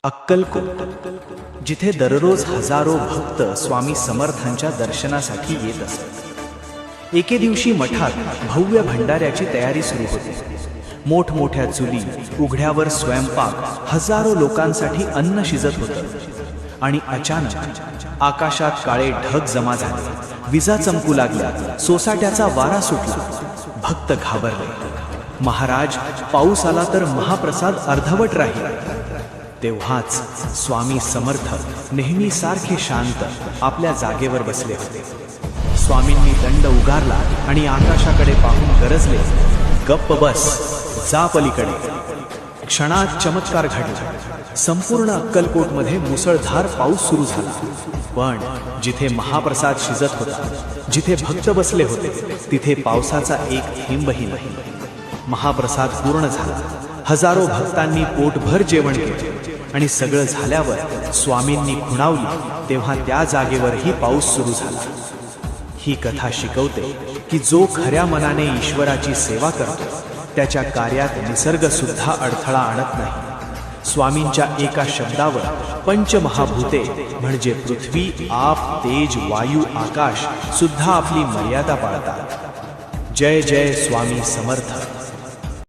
अक्कलकोट, जिथे दररोज हजारो भक्त स्वामी समर्थांच्या दर्शनासाठी येत असत. एके दिवशी मठात भव्य भंडाऱ्याची तयारी सुरू होती. मोठमोठ्या चुली, उघड्यावर स्वयंपाक, हजारो लोकांसाठी अन्न शिजत होतं. आणि अचानक आकाशात काळे ढग जमा झाले. विजा चमकू लागल्या. सोसाट्याचा वारा सुटला. भक्त घाबरले. महाराज, पाऊस आला तर महाप्रसाद अर्धवट राहील. तेव्हाच स्वामी समर्थ नेहमी सारखे शांत आपल्या जागेवर बसले होते. स्वामींनी दंड उगारला आणि आकाशाकडे पाहून गरजले, गप्प बस, जा पलीकडे. क्षणात चमत्कार घडला. संपूर्ण अक्कलकोटमध्ये मुसळधार पाऊस सुरू झाला. पण जिथे महाप्रसाद शिजत होता, जिथे भक्त बसले होते, तिथे पावसाचा एक थेंबही नाही. महाप्रसाद पूर्ण झाला. हजारो भक्तांनी पोटभर जेवण केले. आणि सगळं झाल्यावर स्वामींनी खुणावली तेव्हा त्या जागेवरही पाऊस सुरू झाला. ही कथा शिकवते की जो खऱ्या मनाने ईश्वराची सेवा करतो, त्याच्या कार्यात निसर्ग सुद्धा अडथळा आणत नाही. स्वामींच्या एका शब्दावर पंचमहाभूते म्हणजे पृथ्वी, आप, तेज, वायू, आकाश सुद्धा आपली मर्यादा पाळतात. जय जय स्वामी समर्थ.